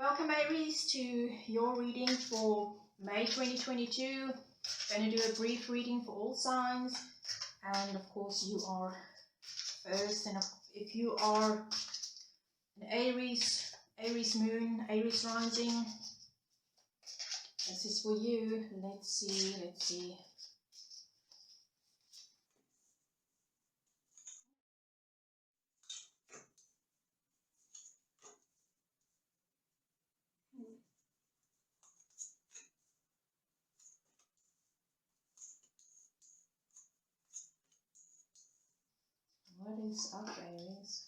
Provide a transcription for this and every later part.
Welcome Aries to your reading for May 2022. I'm going to do a brief reading for all signs, and of course you are first. And if you are an Aries moon, Aries rising, this is for you. Let's see. What is up, Aries?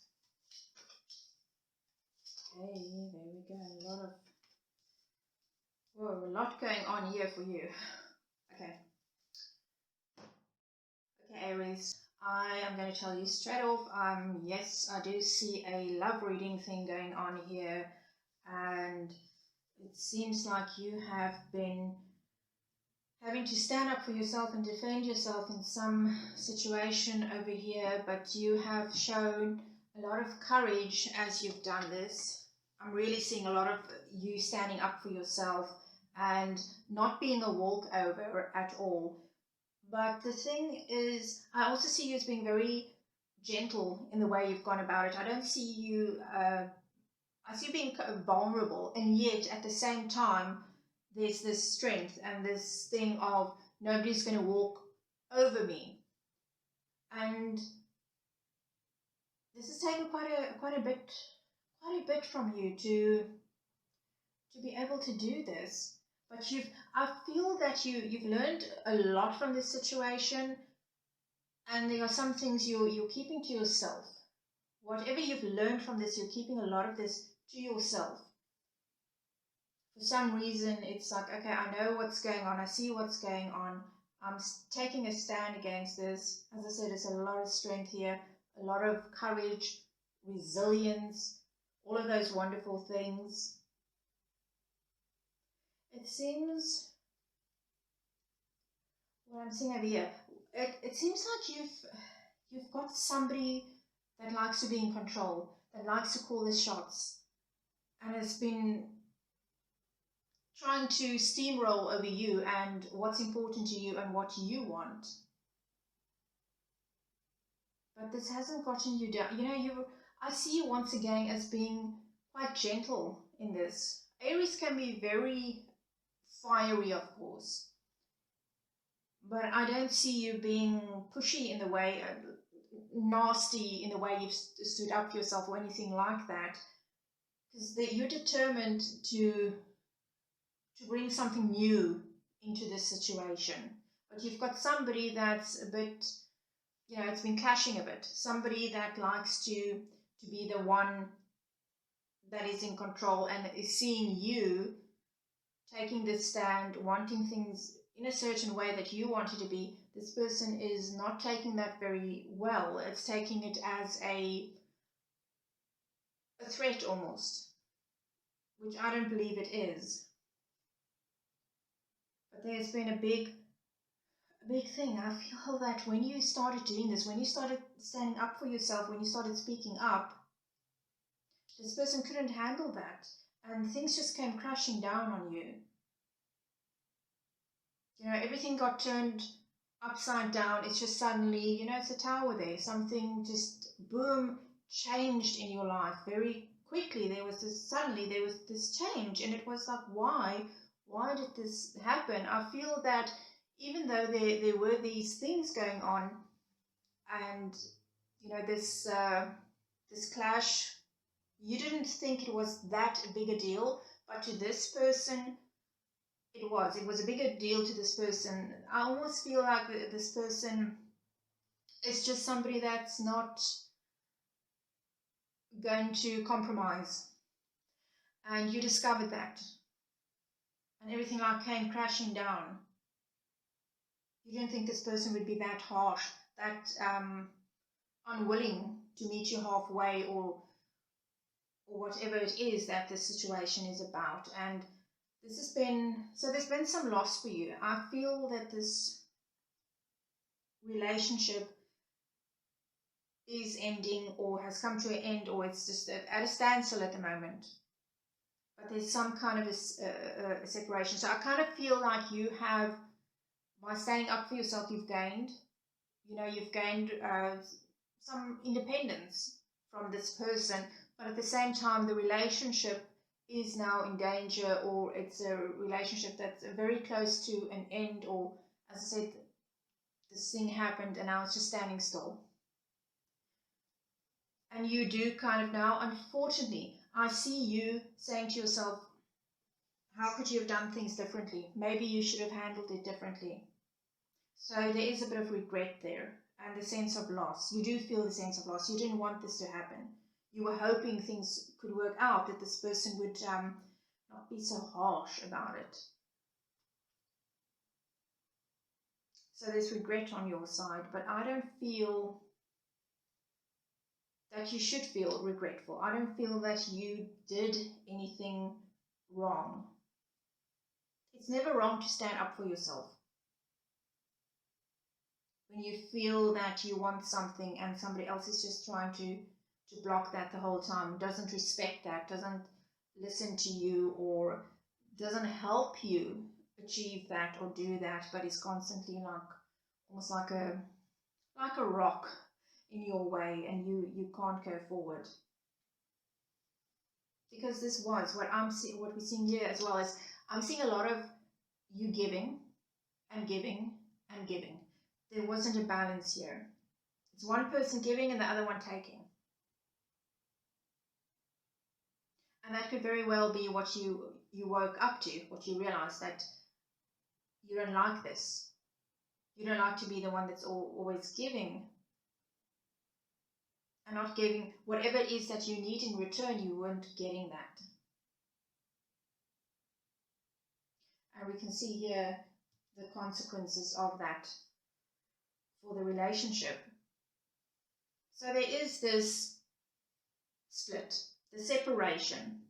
Okay, there we go. A lot going on here for you. Okay, Aries. I am going to tell you straight off. Yes, I do see a love reading thing going on here, and it seems like you have been having to stand up for yourself and defend yourself in some situation over here, but you have shown a lot of courage as you've done this. I'm really seeing a lot of you standing up for yourself and not being a walkover at all. But the thing is, I also see you as being very gentle in the way you've gone about it. I don't see you, I see you being vulnerable, and yet at the same time, there's this strength and this thing of nobody's going to walk over me. And this has taken quite a bit from you to be able to do this. But I feel that you've learned a lot from this situation, and there are some things you're keeping to yourself. Whatever you've learned from this, you're keeping a lot of this to yourself. For some reason, it's like, okay, I know what's going on. I see what's going on. I'm taking a stand against this. As I said, there's a lot of strength here, a lot of courage, resilience, all of those wonderful things. It seems, what I'm seeing over here, it seems like you've got somebody that likes to be in control, that likes to call the shots, and has been trying to steamroll over you and what's important to you and what you want. But this hasn't gotten you down. I see you once again as being quite gentle in this. Aries can be very fiery, of course, but I don't see you being pushy in the way, nasty in the way you've stood up for yourself or anything like that. Because you're determined to bring something new into this situation. But you've got somebody that's a bit, it's been clashing a bit. Somebody that likes to be the one that is in control and is seeing you taking this stand, wanting things in a certain way that you want it to be. This person is not taking that very well. It's taking it as a threat almost, which I don't believe it is. But there's been a big thing. I feel that when you started doing this, when you started standing up for yourself, when you started speaking up, this person couldn't handle that, and things just came crashing down on you. Everything got turned upside down. It's just suddenly, it's a tower there. Something just, boom, changed in your life very quickly. There was this change, and it was like, why did this happen? I feel that even though there were these things going on, and this clash, you didn't think it was that big a deal, but to this person it was a bigger deal to this person. I almost feel like this person is just somebody that's not going to compromise, and you discovered that, and everything like came crashing down. You didn't think this person would be that harsh, that unwilling to meet you halfway, or whatever it is that this situation is about. And there's been some loss for you. I feel that this relationship is ending, or has come to an end, or it's just at a standstill at the moment. but there's some kind of a separation. So I kind of feel like you have, by standing up for yourself, you've gained, you've gained some independence from this person, but at the same time, the relationship is now in danger, or it's a relationship that's very close to an end, or as I said, this thing happened and now it's just standing still. And you do kind of now, unfortunately, I see you saying to yourself, how could you have done things differently? Maybe you should have handled it differently. So there is a bit of regret there, and the sense of loss. You do feel the sense of loss. You didn't want this to happen. You were hoping things could work out, that this person would not be so harsh about it. So there's regret on your side, but I don't feel that you should feel regretful. I don't feel that you did anything wrong. It's never wrong to stand up for yourself. When you feel that you want something and somebody else is just trying to block that the whole time, doesn't respect that, doesn't listen to you, or doesn't help you achieve that or do that, but is constantly like almost like a rock in your way, and you can't go forward. Because this was what we're seeing here as well, is I'm seeing a lot of you giving and giving and giving. There wasn't a balance here. It's one person giving and the other one taking. And that could very well be what you woke up to, what you realized, that you don't like this. You don't like to be the one that's always giving and not giving whatever it is that you need in return. You weren't getting that. And we can see here the consequences of that for the relationship. So there is this split, the separation.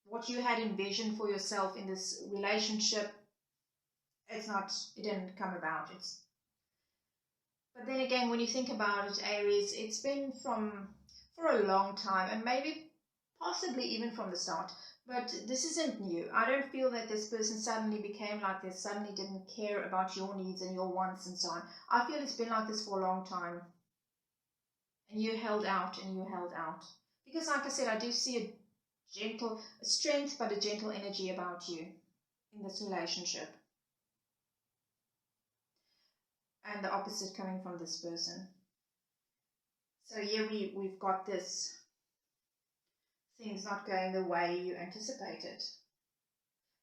What you had envisioned for yourself in this relationship, it didn't come about. But then again, when you think about it, Aries, it's been for a long time, and maybe possibly even from the start. But this isn't new. I don't feel that this person suddenly became like this, suddenly didn't care about your needs and your wants and so on. I feel it's been like this for a long time. And you held out and you held out. Because like I said, I do see a strength, but a gentle energy about you in this relationship. And the opposite coming from this person. So here we've got this, things not going the way you anticipated.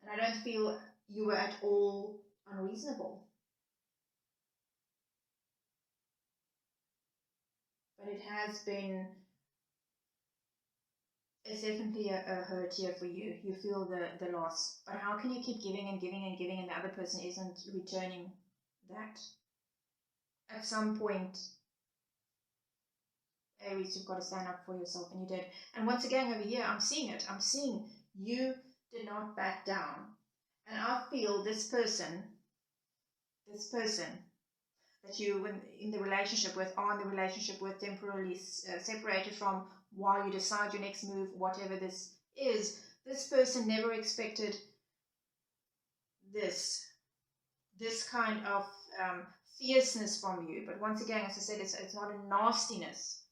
And I don't feel you were at all unreasonable. But it has been, it's definitely a hurt here for you. You feel the loss. But how can you keep giving and giving and giving and the other person isn't returning that? At some point, Aries, you've got to stand up for yourself, and you did. And once again, over here, I'm seeing it. I'm seeing you did not back down. And I feel this person that you in the relationship with, are in the relationship with, temporarily separated from, while you decide your next move, whatever this is, this person never expected this kind of fierceness from you. But once again, as I said, it's not a nastiness.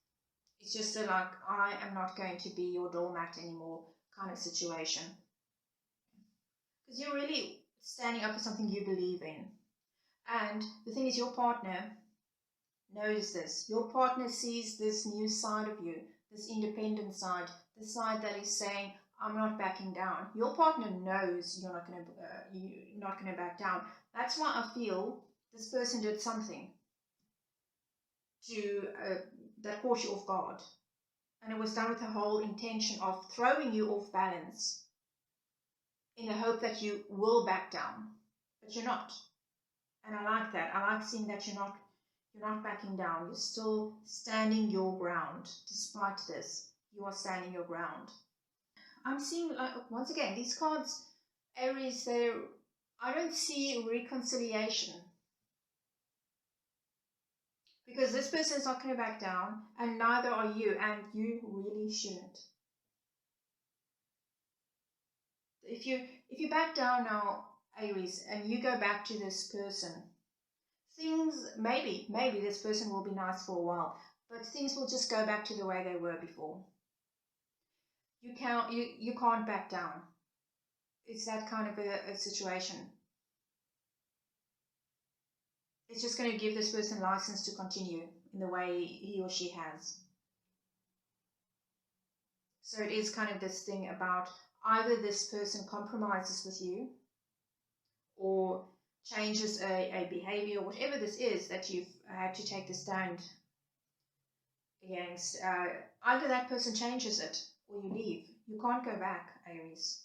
It's just a like, I am not going to be your doormat anymore kind of situation. Because you're really standing up for something you believe in. And the thing is, your partner knows this. Your partner sees this new side of you, this independent side, the side that is saying, I'm not backing down. Your partner knows you're not going to back down. That's why I feel this person did something to that caught you off guard. And it was done with the whole intention of throwing you off balance in the hope that you will back down. But you're not. And I like that. I like seeing that you're not backing down. You're still standing your ground. Despite this, you are standing your ground. I'm seeing, once again, these cards, Aries, I don't see reconciliation. Because this person is not going to back down, and neither are you, and you really shouldn't. if you back down now, Aries, and you go back to this person, things maybe this person will be nice for a while, but things will just go back to the way they were before. You can't back down. It's that kind of a situation. It's just going to give this person license to continue in the way he or she has. So it is kind of this thing about either this person compromises with you or changes a behavior, whatever this is that you've had to take the stand against. Either that person changes it or you leave. You can't go back, Aries.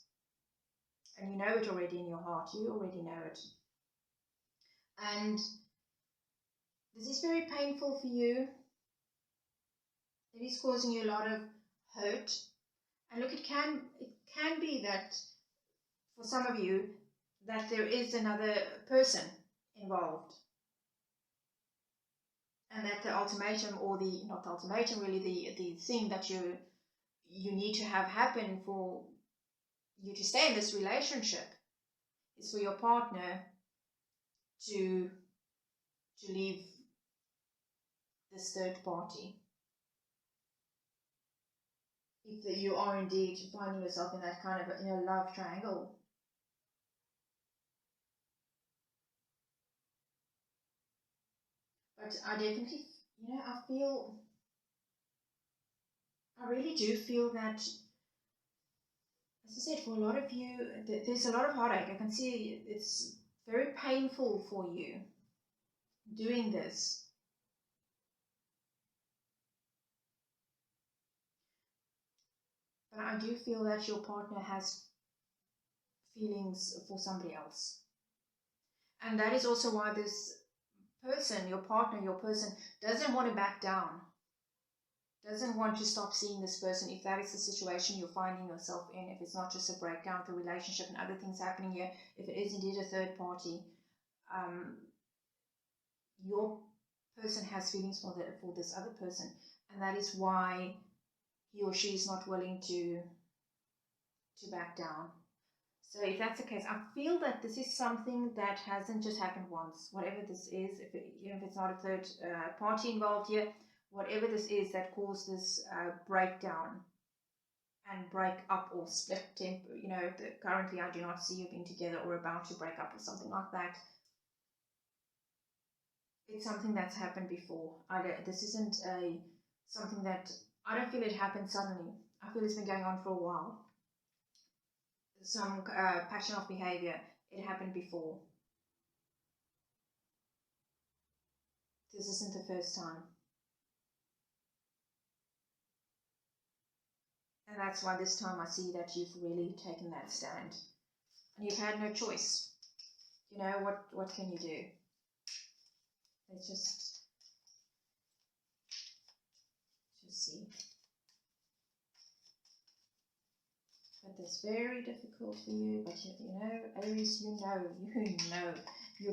And you know it already in your heart. You already know it. And this is very painful for you. It is causing you a lot of hurt. And look, it can be that for some of you that there is another person involved. And that the ultimatum, or not the ultimatum, really the thing that you need to have happen for you to stay in this relationship is for your partner to leave this third party. If you are indeed finding yourself in that kind of love triangle. But I definitely, I really do feel that, as I said, for a lot of you, there's a lot of heartache. I can see it's very painful for you doing this. But I do feel that your partner has feelings for somebody else. And that is also why this person, your partner, your person, doesn't want to back down. Doesn't want to stop seeing this person, if that is the situation you're finding yourself in, if it's not just a breakdown of the relationship and other things happening here, if it is indeed a third party, your person has feelings for this other person, and that is why he or she is not willing to back down. So if that's the case, I feel that this is something that hasn't just happened once. Whatever this is, if it's not a third party involved here, whatever this is that caused this breakdown and break up or split currently I do not see you being together or about to break up or something like that. It's something that's happened before. This isn't something that, I don't feel it happened suddenly. I feel it's been going on for a while. Some pattern of behavior, it happened before. This isn't the first time. And that's why this time I see that you've really taken that stand. And you've had no choice. What can you do? Let's just see. But that's very difficult for you. But Aries, you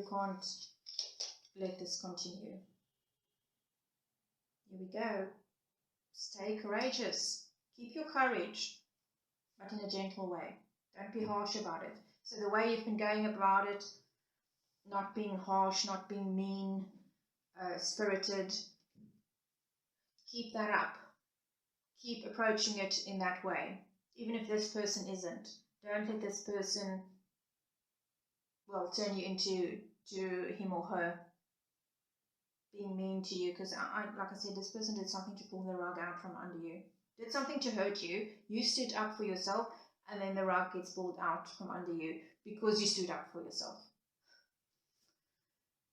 can't let this continue. Here we go. Stay courageous. Keep your courage, but in a gentle way. Don't be harsh about it. So the way you've been going about it, not being harsh, not being mean, spirited, keep that up. Keep approaching it in that way. Even if this person isn't. Don't let this person, turn you into him or her being mean to you. Because, like I said, this person did something to pull the rug out from under you. Did something to hurt you. You stood up for yourself, and then the rug gets pulled out from under you because you stood up for yourself.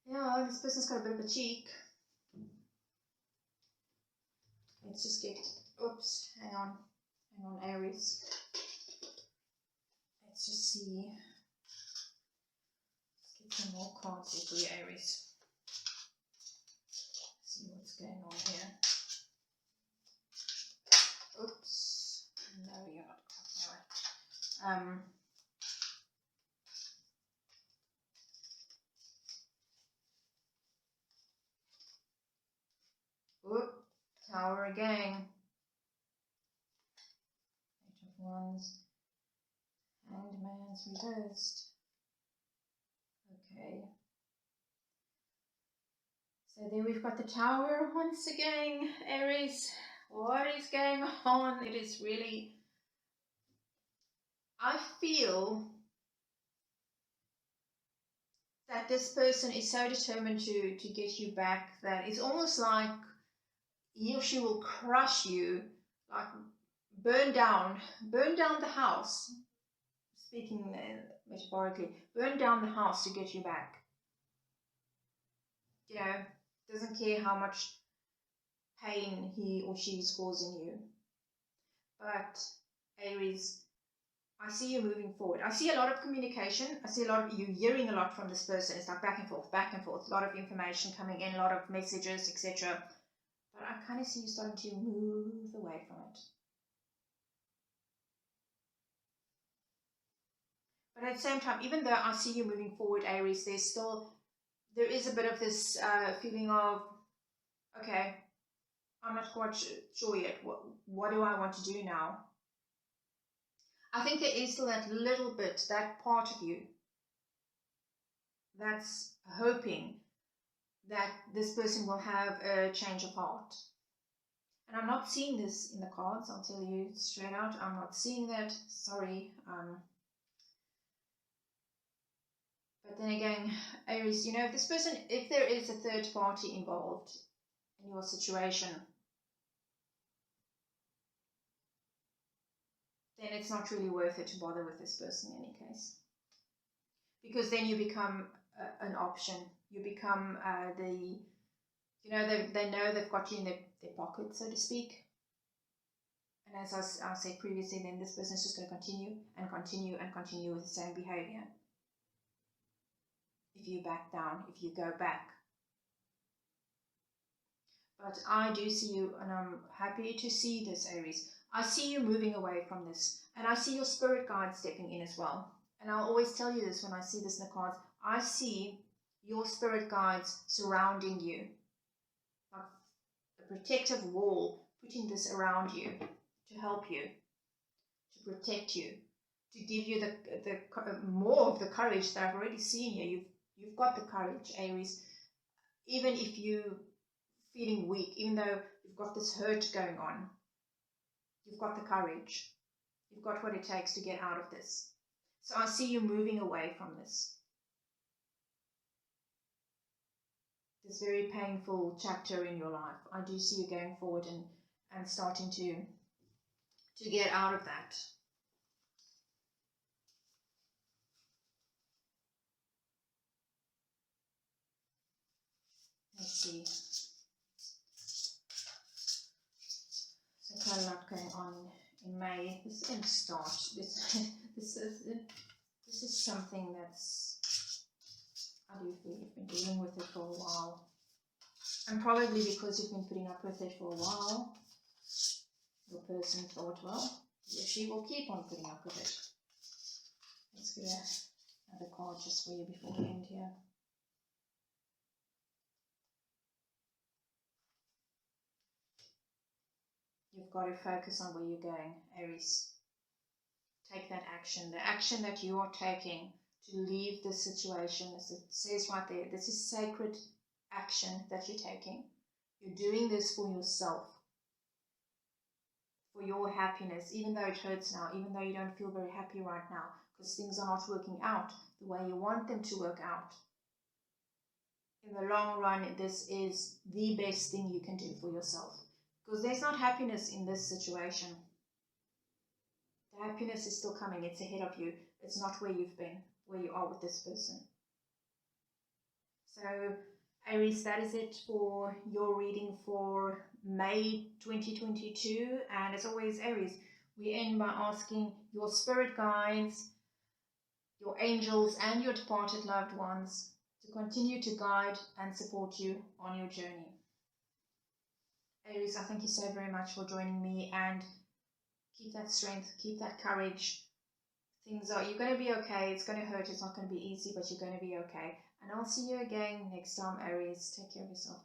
Yeah, this person's got a bit of a cheek. Let's just get, hang on, Aries. Let's just see. Let's get some more cards here for you, Aries. See what's going on here. No, you're not. Tower again. 8 of Wands Hanged Man's reversed. Okay. So there we've got the Tower once again, Aries. What is going on? It is really, I feel that this person is so determined to get you back that it's almost like he or she will crush you, like burn down the house, speaking metaphorically, burn down the house to get you back. You know, doesn't care how much pain he or she is causing you. But Aries, I see you moving forward. I see a lot of communication. I see a lot of you hearing a lot from this person. It's like back and forth, a lot of information coming in, a lot of messages, etc. But I kind of see you starting to move away from it. But at the same time, even though I see you moving forward, Aries, there is a bit of this feeling of, okay, I'm not quite sure yet. What do I want to do now? I think there is still that little bit, that part of you that's hoping that this person will have a change of heart. And I'm not seeing this in the cards, I'll tell you straight out. I'm not seeing that. Sorry. But then again, Aries, you know, if this person, if there is a third party involved in your situation, then it's not really worth it to bother with this person in any case. Because then you become an option. You become you know, they know they've got you in their pocket, so to speak. And as I said previously, then this person is just going to continue and continue and continue with the same behavior. If you back down, if you go back. But I do see you, and I'm happy to see this, Aries. I see you moving away from this, and I see your spirit guide stepping in as well. And I'll always tell you this when I see this in the cards. I see your spirit guides surrounding you, like a protective wall, putting this around you to help you, to protect you, to give you the more of the courage that I've already seen here. You've got the courage, Aries. Even if you feeling weak, even though you've got this hurt going on, you've got the courage. You've got what it takes to get out of this. So I see you moving away from this very painful chapter in your life. I do see you going forward and starting to get out of that. Let's see. So quite a lot going on in May. This is going to start. This is something that's, I do feel you've been dealing with it for a while. And probably because you've been putting up with it for a while, your person thought, well, she will keep on putting up with it. Let's get another card just for you before we end here. You've got to focus on where you're going, Aries. Take that action. The action that you are taking to leave this situation, as it says right there, this is sacred action that you're taking. You're doing this for yourself, for your happiness, even though it hurts now, even though you don't feel very happy right now, because things are not working out the way you want them to work out. In the long run, this is the best thing you can do for yourself, because there's not happiness in this situation. The happiness is still coming. It's ahead of you. It's not where you've been, where you are with this person. So, Aries, that is it for your reading for May 2022. And as always, Aries, we end by asking your spirit guides, your angels, and your departed loved ones to continue to guide and support you on your journey. Aries, I thank you so very much for joining me, and keep that strength, keep that courage. You're going to be okay. It's going to hurt. It's not going to be easy, but you're going to be okay. And I'll see you again next time, Aries. Take care of yourself.